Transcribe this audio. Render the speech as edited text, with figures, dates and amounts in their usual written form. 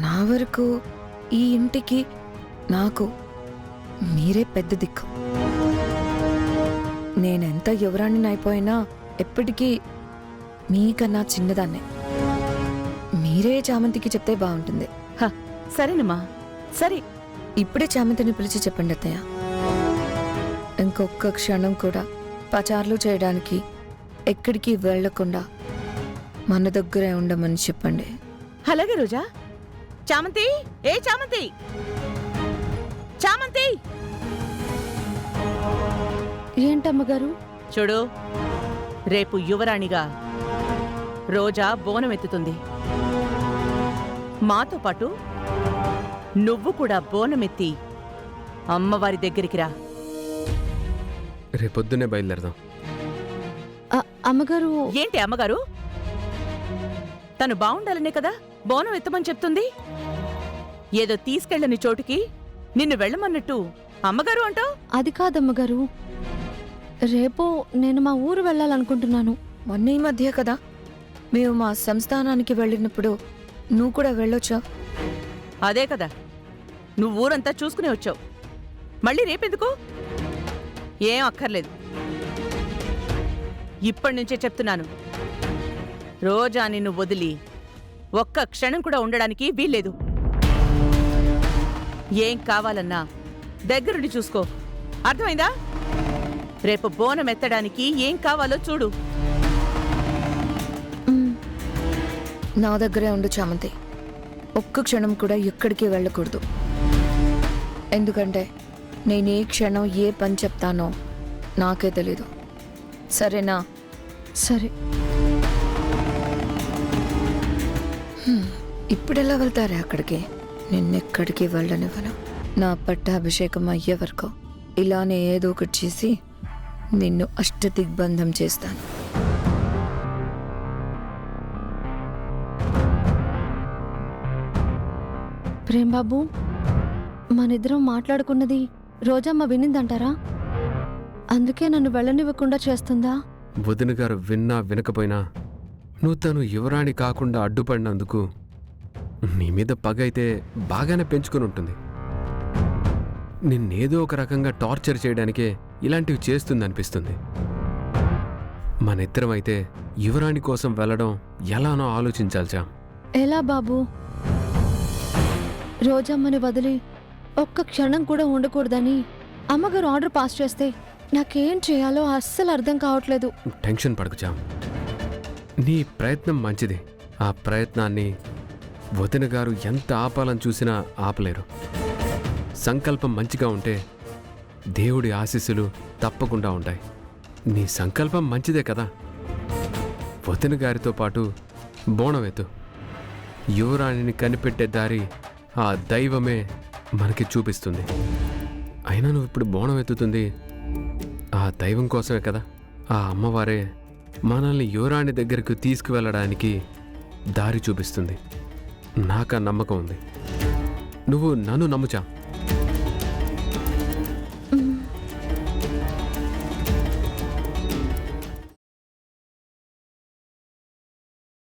నా వరకు ఈ ఇంటికి నాకు మీరే పెద్ద దిక్కు. నేనెంత యువరాణిని అయిపోయినా ఎప్పటికీ మీకన్నా చిన్నదాన్నే. మీరే చామంతికి చెప్తే బాగుంటుంది. సరేనమ్మా, సరే. ఇప్పుడే చామంతిని పిలిచి చెప్పండి అత్తయ్య. ఇంకొక క్షణం కూడా పచార్లు చేయడానికి ఎక్కడికి వెళ్లకుండా మన దగ్గరే ఉండమని చెప్పండి. అలాగే రోజా. చామంతి, ఏ చామంతి, చామంతి. ఏంటమ్మగారు? చూడు, రేపు యువరాణిగా రోజా బోనం ఎత్తుతుంది. మాతో పాటు నువ్వు కూడా బోనమెత్తి అమ్మవారి దగ్గరికి రా. రేపొద్దునే బయలుదేరదాం. అమ్మగారు. ఏంటి అమ్మగారు? తను బావుండాలనే కదా బోనం ఎత్తమని చెప్తుంది. ఏదో తీసుకెళ్ళని చోటుకి నిన్ను వెళ్ళమన్నట్టు అమ్మగారు అంటావు. అది కాదమ్మగారు, రేపు నేను మా ఊరు వెళ్ళాలనుకుంటున్నాను. మొన్న ఈ మధ్య కదా మేము మా సంస్థానానికి వెళ్ళినప్పుడు నువ్వు కూడా వెళ్ళొచ్చావు. అదే కదా, నువ్వు ఊరంతా చూసుకునే వచ్చావు. మళ్ళీ రేపెందుకు? ఏం అక్కర్లేదు. ఇప్పటి నుంచే చెప్తున్నాను, రోజా నిన్ను వదిలి ఒక్క క్షణం కూడా ఉండడానికి వీల్లేదు. ఏం కావాలన్నా దగ్గరుండి చూసుకో, అర్థమైందా? రేపు బోనం ఎత్తడానికి ఏం కావాలో చూడు. నా దగ్గరే ఉండు చామంతి. ఒక్క క్షణం కూడా ఎక్కడికి వెళ్ళకూడదు. ఎందుకంటే నేను ఏ క్షణం ఏ పని చెప్తానో నాకే తెలీదు. సరేనా? సరే. ఇప్పుడెలా వెళ్తారే అక్కడికి? నిన్నెక్కడికి వెళ్ళనివ్వను. నా పట్టాభిషేకం అయ్యే వరకు ఇలానే ఏదో ఒకటి చేసి నిన్ను అష్టదిగ్బంధం చేస్తాను. ప్రేమ్ బాబు, మనిద్దరం మాట్లాడుకున్నది రోజమ్మ వినిందంటారా? అందుకే నన్ను వెళ్ళనివ్వకుండా చేస్తుందా? వదిన గారు విన్నా వినకపోయినా నువ్వు తను యువరాణి కాకుండా అడ్డుపడినందుకు నీ మీద పగ అయితే బాగానే పెంచుకుని ఉంటుంది. నిన్నేదో ఒక రకంగా టార్చర్ చేయడానికే ఇలాంటివి చేస్తుందనిపిస్తుంది. మన ఇద్దరం అయితే యువరాణి కోసం వెళ్ళడం ఎలానో ఆలోచించాల్చా. ఎలా బాబు? రోజమ్మని వదిలి ఒక్క క్షణం కూడా ఉండకూడదని అమ్మగారు ఆర్డర్ పాస్ చేస్తే నాకేం చేయాలో అస్సలు అర్థం కావట్లేదు. టెన్షన్ పడకుచా. నీ ప్రయత్నం మంచిది. ఆ ప్రయత్నాన్ని వదిన గారు ఎంత ఆపాలని చూసినా ఆపలేరు. సంకల్పం మంచిగా ఉంటే దేవుడి ఆశీస్సులు తప్పకుండా ఉంటాయి. నీ సంకల్పం మంచిదే కదా. వదిన గారితో పాటు బోణమెత్తు. యువరాణిని కనిపెట్టే దారి ఆ దైవమే మనకి చూపిస్తుంది. అయినా నువ్వు ఇప్పుడు బోణం ఎత్తుతుంది ఆ దైవం కోసమే కదా. ఆ అమ్మవారే మనల్ని యువరాణి దగ్గరకు తీసుకువెళ్ళడానికి దారి చూపిస్తుంది. నాకా నమ్మకం ఉంది. నువ్వు నన్ను నమ్ముచా.